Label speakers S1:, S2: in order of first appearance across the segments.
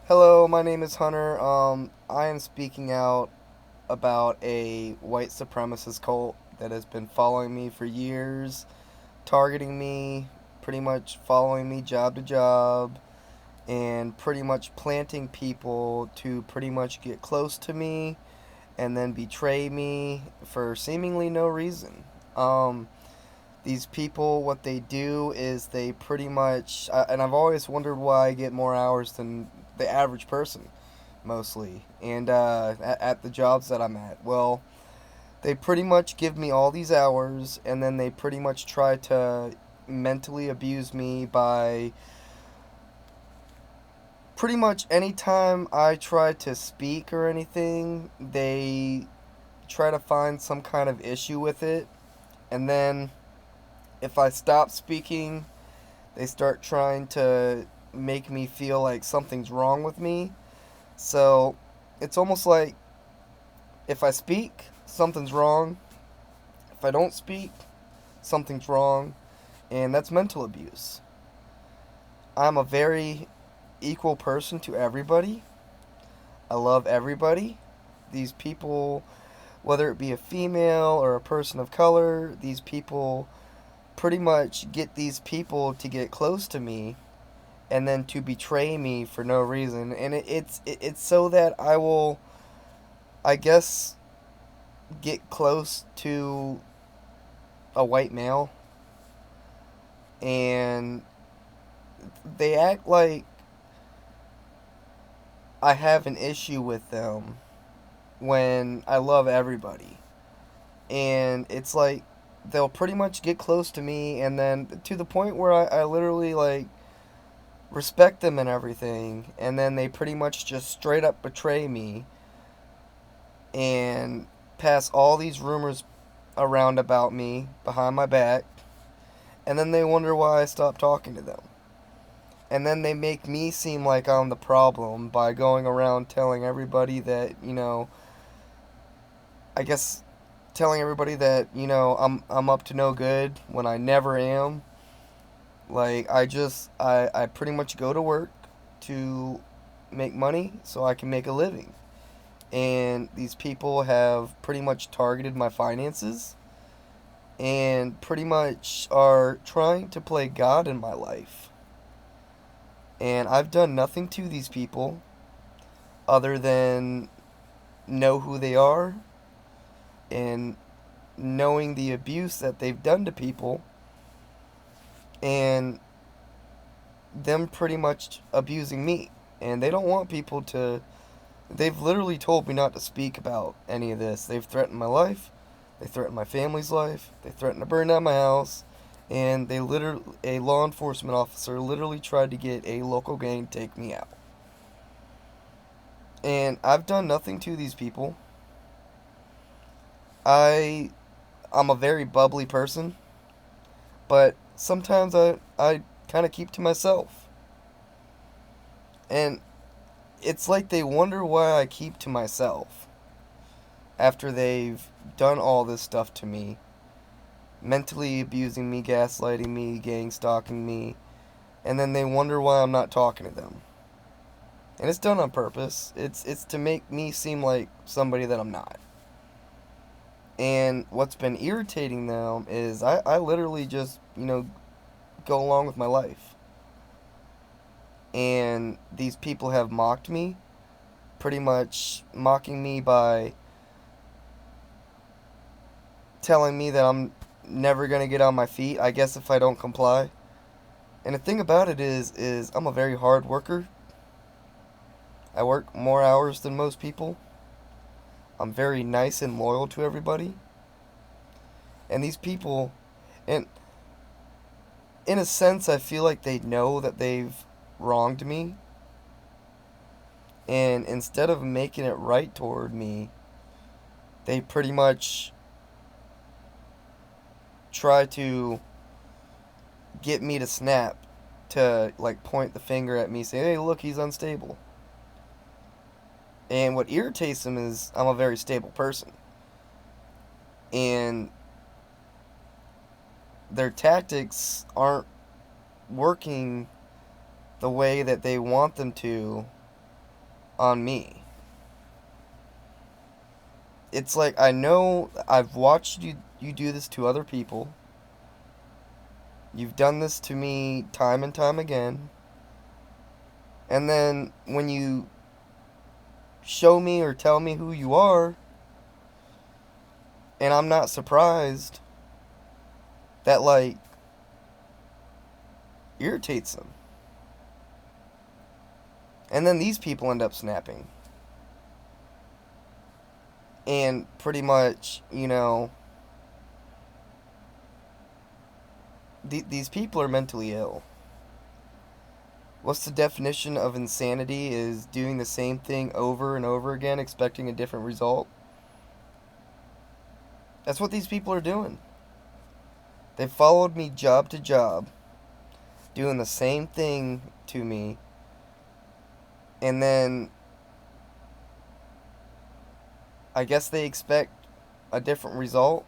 S1: Hello, my name is Hunter. I am speaking out about a white supremacist cult that has been following me for years, targeting me, pretty much following me job to job, and pretty much planting people to pretty much get close to me and then betray me for seemingly no reason. Um, these people, what they do is they pretty much, and I've always wondered why I get more hours than the average person mostly, and at the jobs that I'm at. Well, they pretty much give me all these hours, and then they pretty much try to mentally abuse me by pretty much anytime I try to speak or anything, they try to find some kind of issue with it, and then if I stop speaking, they start trying to make me feel like something's wrong with me. So it's almost like if I speak, something's wrong. If I don't speak, something's wrong. And that's mental abuse. I'm a very equal person to everybody. I love everybody. These people, whether it be a female or a person of color, these people pretty much get these people to get close to me and then to betray me for no reason. And it's so that I will, I guess, get close to a white male, and they act like I have an issue with them when I love everybody. And it's like they'll pretty much get close to me, and then to the point where I literally like respect them and everything, and then they pretty much just straight up betray me and pass all these rumors around about me behind my back, and then they wonder why I stopped talking to them. And then they make me seem like I'm the problem by going around telling everybody that, I guess telling everybody that, I'm up to no good when I never am. Like I pretty much go to work to make money so I can make a living. And these people have pretty much targeted my finances and pretty much are trying to play God in my life. And I've done nothing to these people other than know who they are and knowing the abuse that they've done to people and them pretty much abusing me. And they don't want people to. They've literally told me not to speak about any of this. They've threatened my life. They threatened my family's life. They threatened to burn down my house. And a law enforcement officer literally tried to get a local gang to take me out. And I've done nothing to these people. I I'm a very bubbly person, but sometimes I kind of keep to myself. And it's like they wonder why I keep to myself after they've done all this stuff to me, mentally abusing me, gaslighting me, gang stalking me, and then they wonder why I'm not talking to them. And it's done on purpose. It's to make me seem like somebody that I'm not. And what's been irritating them is I literally just, go along with my life. And these people have mocked me, pretty much mocking me by telling me that I'm never going to get on my feet, I guess if I don't comply. And the thing about it is I'm a very hard worker. I work more hours than most people. I'm very nice and loyal to everybody. And these people, and in a sense, I feel like they know that they've wronged me. And instead of making it right toward me, they pretty much try to get me to snap, to like point the finger at me, say, hey, look, he's unstable. And what irritates them is I'm a very stable person. And their tactics aren't working the way that they want them to on me. It's like I know I've watched you do this to other people. You've done this to me time and time again. And then when you show me or tell me who you are, and I'm not surprised, that like irritates them. And then these people end up snapping. And pretty much, these people are mentally ill. What's the definition of insanity? Is doing the same thing over and over again, expecting a different result. That's what these people are doing. They followed me job to job, doing the same thing to me, and then I guess they expect a different result.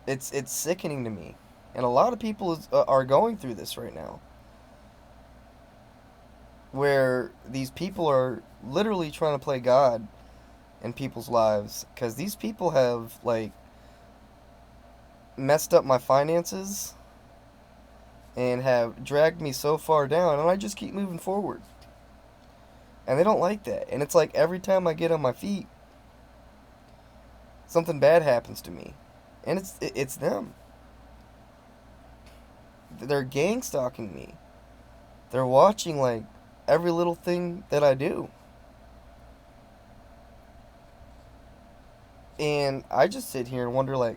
S1: It's sickening to me. And a lot of people are going through this right now. Where these people are literally trying to play God in people's lives. Because these people have, like, messed up my finances and have dragged me so far down. And I just keep moving forward. And they don't like that. And it's like every time I get on my feet, something bad happens to me. And it's them. They're gang stalking me. They're watching like every little thing that I do. And I just sit here and wonder like,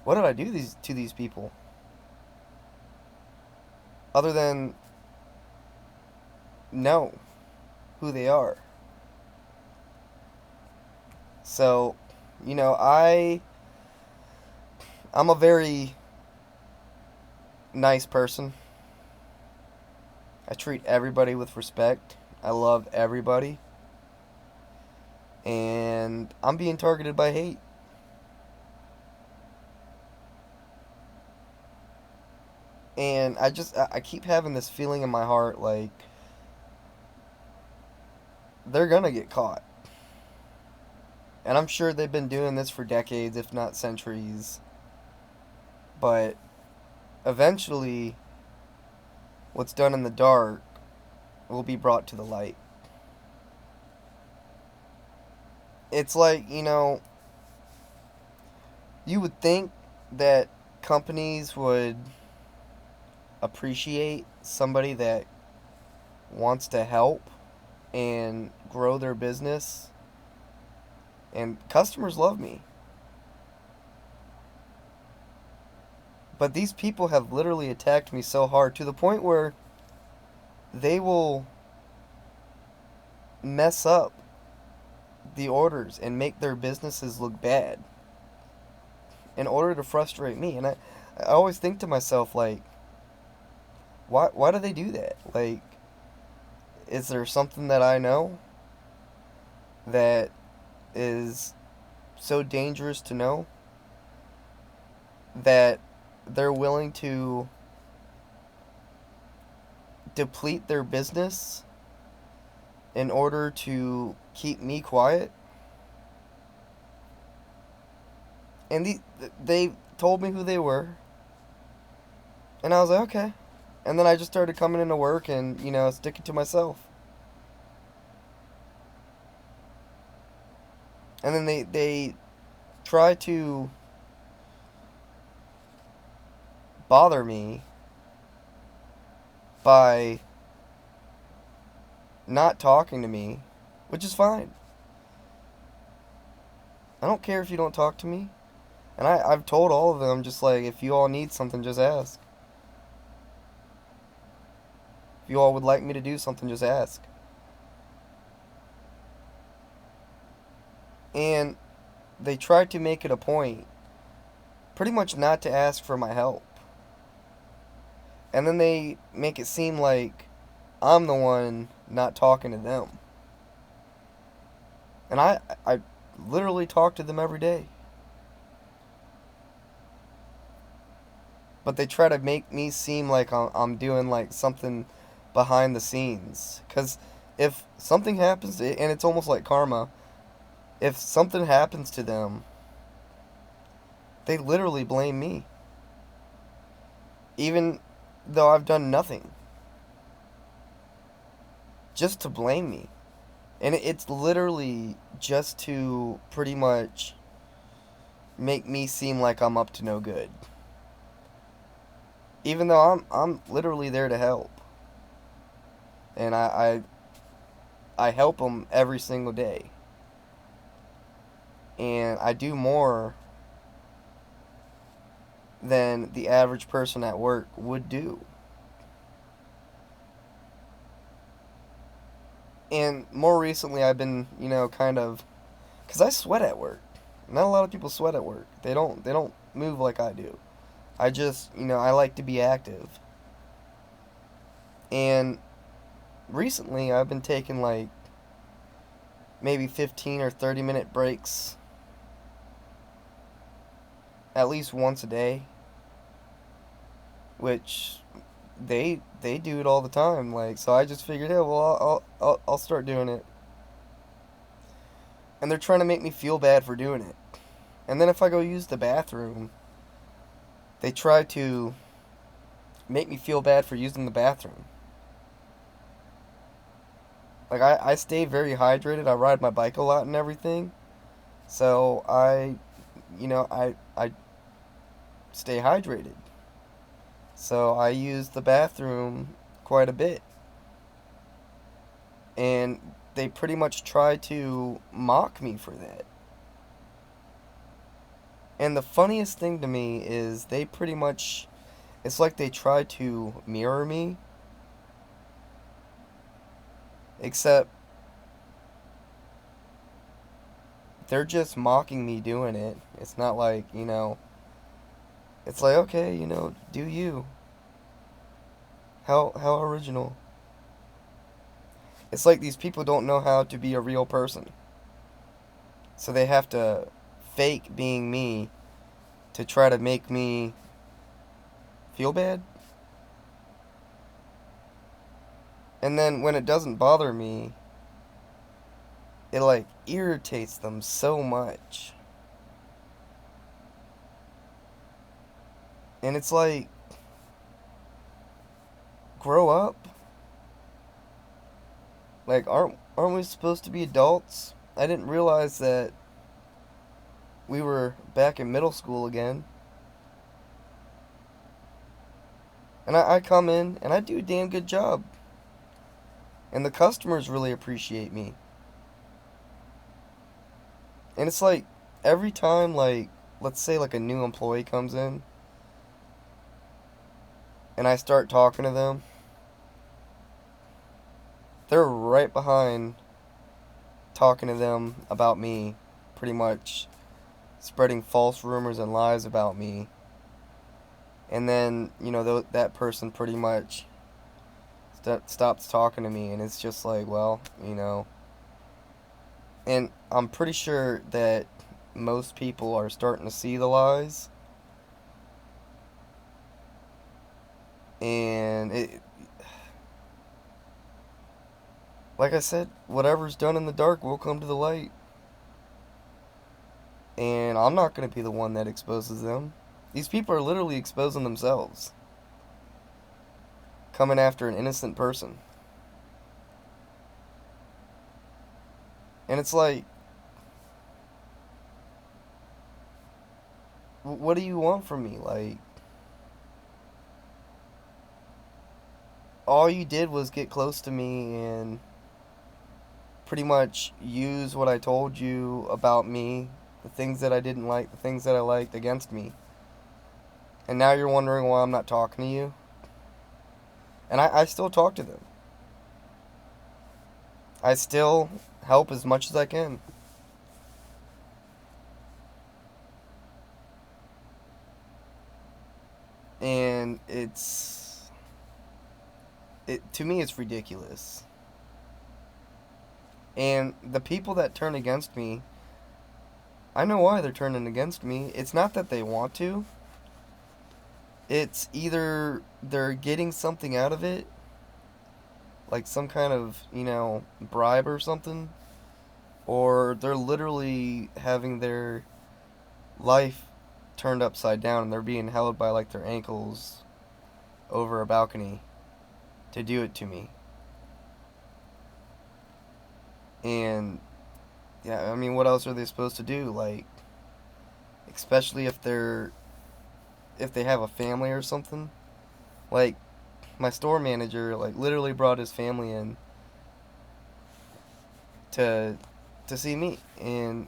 S1: what did I do to these people? Other than know who they are. So, I'm a very nice person. I treat everybody with respect. I love everybody. And I'm being targeted by hate. And I keep having this feeling in my heart like they're gonna get caught. And I'm sure they've been doing this for decades, if not centuries. But eventually, what's done in the dark will be brought to the light. It's like, you would think that companies would appreciate somebody that wants to help and grow their business. And customers love me. But these people have literally attacked me so hard to the point where they will mess up the orders and make their businesses look bad in order to frustrate me. And I always think to myself, like, why do they do that? Like, is there something that I know that is so dangerous to know that they're willing to deplete their business in order to keep me quiet? And they told me who they were, and I was like, okay. And then I just started coming into work and, sticking to myself. And then they try to bother me by not talking to me, which is fine. I don't care if you don't talk to me. And I've told all of them, just like, if you all need something, just ask. If you all would like me to do something, just ask. And they tried to make it a point pretty much not to ask for my help. And then they make it seem like I'm the one not talking to them. And I literally talk to them every day. But they try to make me seem like I'm doing like something behind the scenes. Because if something happens, and it's almost like karma, if something happens to them, they literally blame me. Even though I've done nothing. Just to blame me. And it's literally just to pretty much make me seem like I'm up to no good. Even though I'm literally there to help. And I help them every single day. And I do more than the average person at work would do. And more recently, I've been, kind of, because I sweat at work. Not a lot of people sweat at work. They don't move like I do. I just, I like to be active. And recently, I've been taking like maybe 15 or 30-minute breaks at least once a day, which they do it all the time. Like, so I just figured, hey, well, I'll start doing it. And they're trying to make me feel bad for doing it. And then if I go use the bathroom, they try to make me feel bad for using the bathroom. Like, I stay very hydrated. I ride my bike a lot and everything. So I stay hydrated. So I use the bathroom quite a bit. And they pretty much try to mock me for that. And the funniest thing to me is they pretty much, it's like they try to mirror me, except they're just mocking me doing it. It's not like, it's like, okay, do you. How original. It's like these people don't know how to be a real person. So they have to fake being me to try to make me feel bad. And then when it doesn't bother me, it like irritates them so much. And it's like, grow up. Like, aren't we supposed to be adults? I didn't realize that we were back in middle school again. And I come in and I do a damn good job. And the customers really appreciate me. And it's like every time, like, let's say like a new employee comes in and I start talking to them, they're right behind talking to them about me, pretty much spreading false rumors and lies about me. And then, that person pretty much stops talking to me, and it's just like, well, And I'm pretty sure that most people are starting to see the lies. And like I said, whatever's done in the dark will come to the light. And I'm not going to be the one that exposes them. These people are literally exposing themselves. Coming after an innocent person. And it's like, what do you want from me? Like, all you did was get close to me and pretty much use what I told you about me, the things that I didn't like, the things that I liked against me. And now you're wondering why I'm not talking to you? And I still talk to them. I still help as much as I can. And to me it's ridiculous. And the people that turn against me, I know why they're turning against me. It's not that they want to. It's either they're getting something out of it, like some kind of, bribe or something, or they're literally having their life turned upside down and they're being held by like their ankles over a balcony to do it to me. And yeah, I mean, what else are they supposed to do? Like, especially if they have a family or something. Like, my store manager like literally brought his family in to see me, and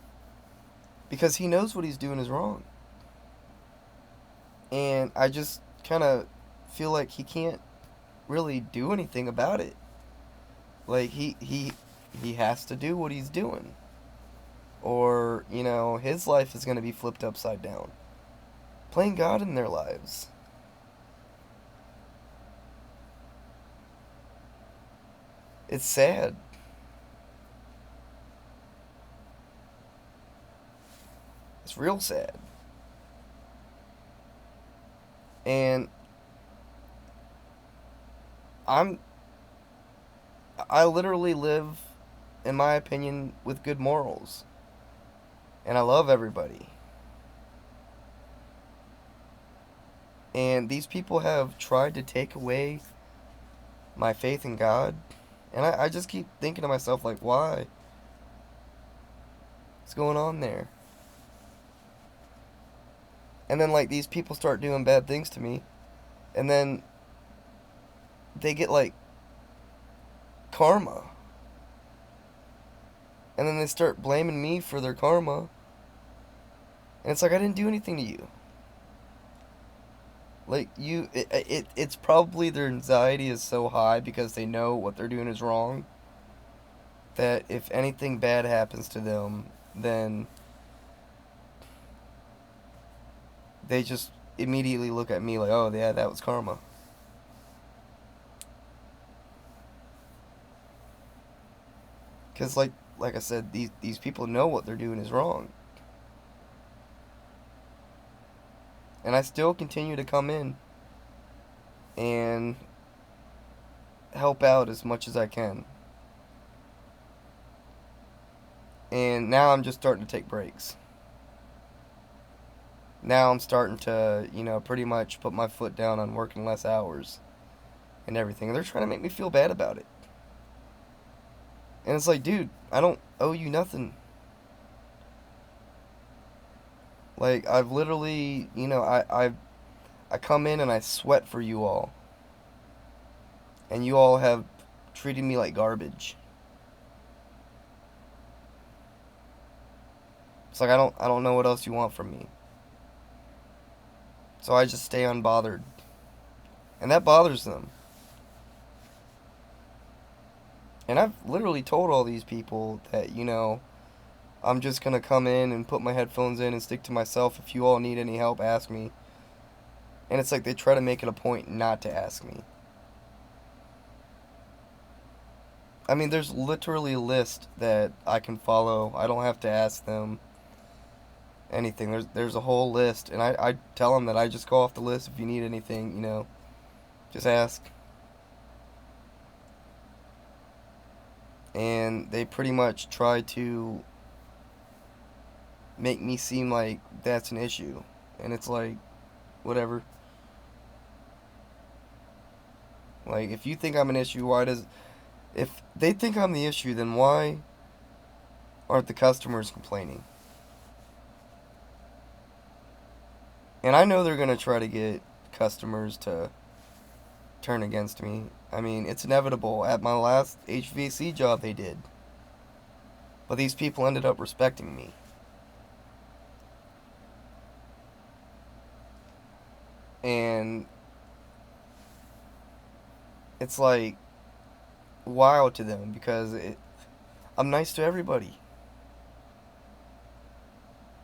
S1: because he knows what he's doing is wrong. And I just kind of feel like he can't really do anything about it. Like he has to do what he's doing, or his life is going to be flipped upside down. Playing God in their lives. It's sad. It's real sad. And I'm I literally live, in my opinion, with good morals. And I love everybody. And these people have tried to take away my faith in God. And I just keep thinking to myself, like, why? What's going on there? And then, like, these people start doing bad things to me. And then they get, like, karma. And then they start blaming me for their karma. And it's like, I didn't do anything to you. Like, it's probably their anxiety is so high because they know what they're doing is wrong, that if anything bad happens to them, then they just immediately look at me like, oh, yeah, that was karma. Because, like I said, these people know what they're doing is wrong. And I still continue to come in and help out as much as I can. And now I'm just starting to take breaks. Now I'm starting to, pretty much put my foot down on working less hours and everything. And they're trying to make me feel bad about it. And it's like, dude, I don't owe you nothing. Like, I've literally, I come in and I sweat for you all. And you all have treated me like garbage. It's like I don't know what else you want from me. So I just stay unbothered. And that bothers them. And I've literally told all these people that, I'm just going to come in and put my headphones in and stick to myself. If you all need any help, ask me. And it's like they try to make it a point not to ask me. I mean, there's literally a list that I can follow. I don't have to ask them anything. There's a whole list. And I tell them that I just go off the list. If you need anything, just ask. And they pretty much try to make me seem like that's an issue. And it's like, whatever. Like, if you think I'm an issue, if they think I'm the issue, then why aren't the customers complaining? And I know they're going to try to get customers to turn against me. I mean, it's inevitable. At my last HVAC job, they did. But these people ended up respecting me. And it's like wild to them because I'm nice to everybody.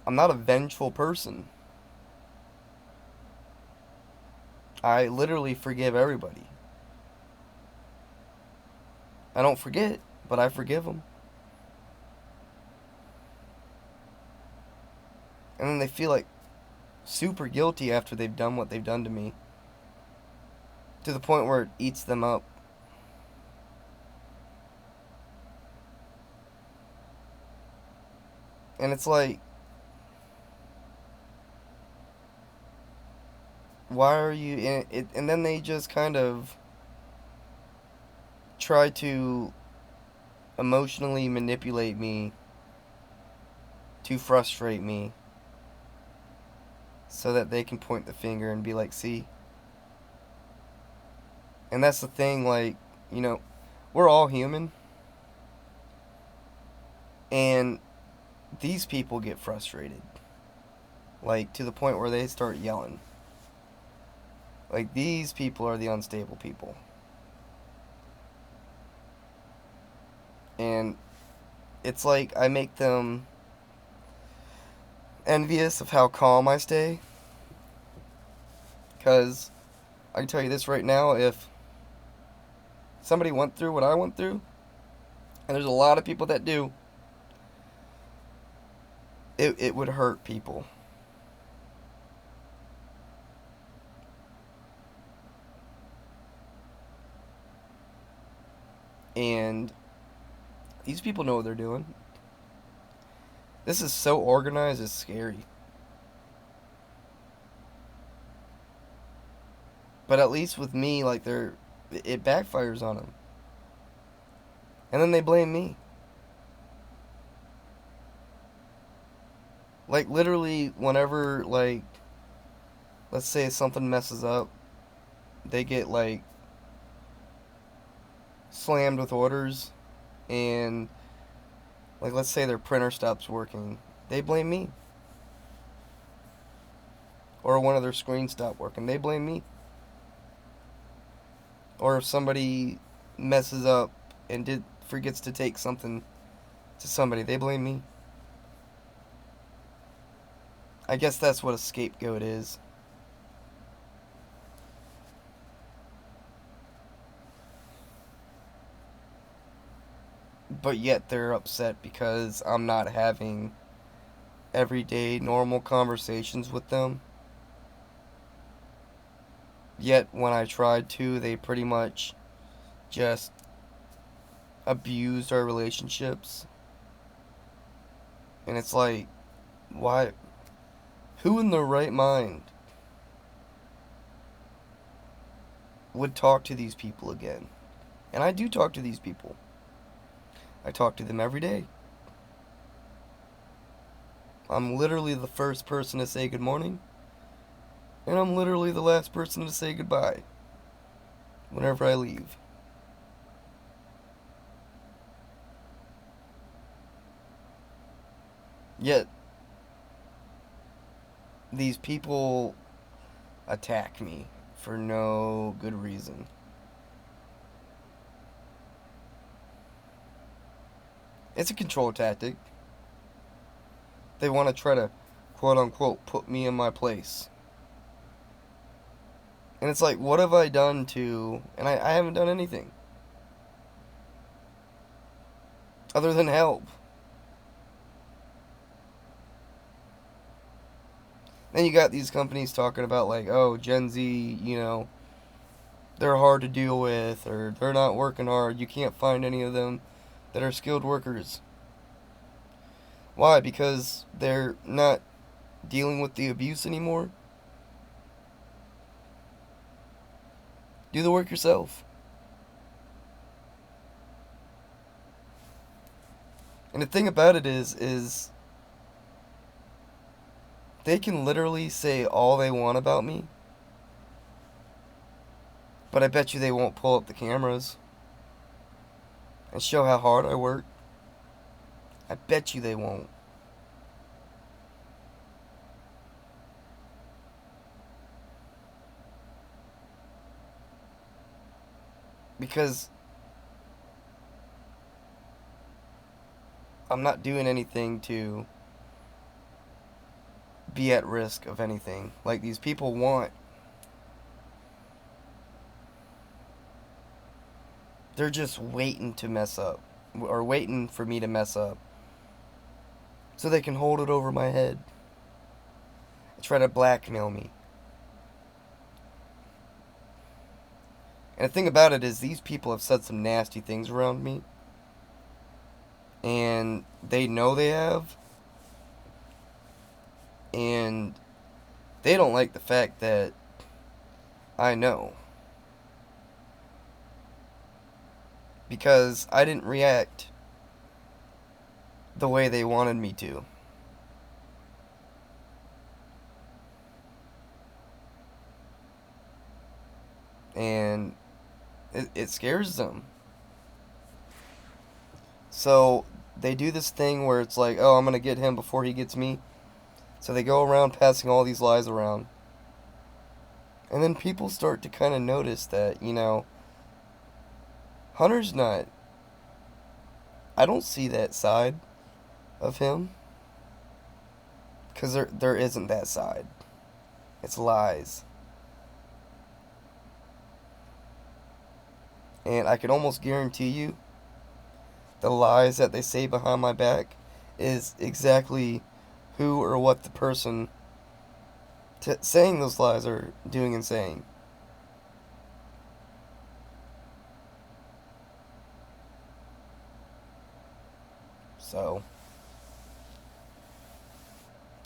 S1: I'm not a vengeful person. I literally forgive everybody. I don't forget, but I forgive them. And then they feel like super guilty after they've done what they've done to me. To the point where it eats them up. And it's like, why are you in it? And then they just kind of try to emotionally manipulate me to frustrate me so that they can point the finger and be like, see? And that's the thing, like, you know, we're all human. And these people get frustrated. Like, to the point where they start yelling. Like, these people are the unstable people. And it's like I make them envious of how calm I stay. Because I can tell you this right now, if somebody went through what I went through, and there's a lot of people that do, it would hurt people. And these people know what they're doing. This is so organized, it's scary. But at least with me, like, it backfires on them. And then they blame me. Like, literally, whenever, like, let's say something messes up, they get, like, slammed with orders, and, like, let's say their printer stops working, they blame me. Or one of their screens stopped working, they blame me. Or if somebody messes up and forgets to take something to somebody, they blame me. I guess that's what a scapegoat is. But yet they're upset because I'm not having everyday normal conversations with them. Yet when I tried to, they pretty much just abused our relationships. And it's like, why? Who in their right mind would talk to these people again? And I do talk to these people. I talk to them every day. I'm literally the first person to say good morning. And I'm literally the last person to say goodbye whenever I leave. Yet, these people attack me for no good reason. It's a control tactic. They want to try to, quote unquote, put me in my place. And it's like, what have I done to... And I haven't done anything. Other than help. Then you got these companies talking about, like, oh, Gen Z, you know, they're hard to deal with, or they're not working hard. You can't find any of them that are skilled workers. Why? Because they're not dealing with the abuse anymore? Do the work yourself. And the thing about it is they can literally say all they want about me, but I bet you they won't pull up the cameras and show how hard I work. I bet you they won't. Because I'm not doing anything to be at risk of anything. Like, these people want... They're just waiting to mess up. Or waiting for me to mess up. So they can hold it over my head. And try to blackmail me. And the thing about it is, these people have said some nasty things around me. And they know they have. And they don't like the fact that I know. Because I didn't react the way they wanted me to. And it scares them. So they do this thing where it's like, oh, I'm going to get him before he gets me. So they go around passing all these lies around. And then people start to kind of notice that, Hunter's not. I don't see that side of him. Because there isn't that side. It's lies. And I can almost guarantee you the lies that they say behind my back is exactly who or what the person saying those lies are doing and saying. So,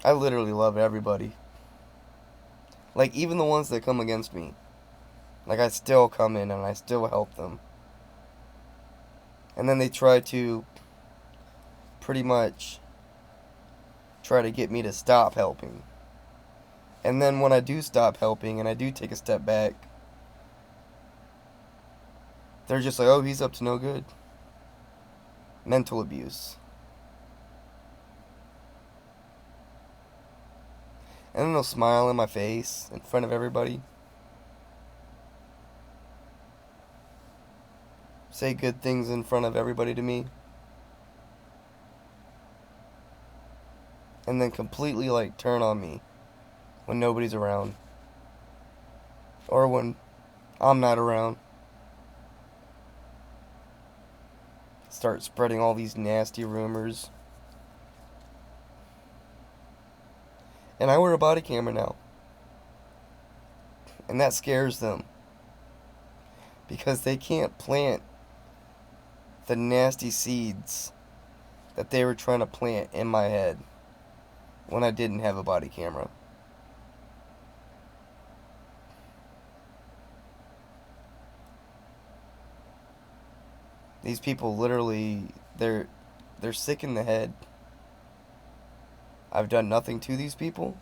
S1: I literally love everybody. Like, even the ones that come against me. Like, I still come in and I still help them. And then they try to pretty much try to get me to stop helping. And then when I do stop helping and I do take a step back, they're just like, oh, he's up to no good. Mental abuse. And then they'll smile in my face in front of everybody. Say good things in front of everybody to me. And then completely, like, turn on me when nobody's around. Or when I'm not around. Start spreading all these nasty rumors. And I wear a body camera now. And that scares them. Because they can't plant the nasty seeds that they were trying to plant in my head when I didn't have a body camera. These people literally, they're sick in the head. I've done nothing to these people.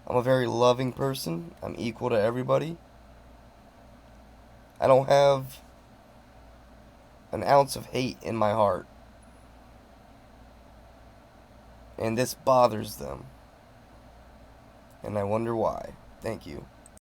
S1: I'm a very loving person. I'm equal to everybody. I don't have an ounce of hate in my heart. And this bothers them. And I wonder why. Thank you.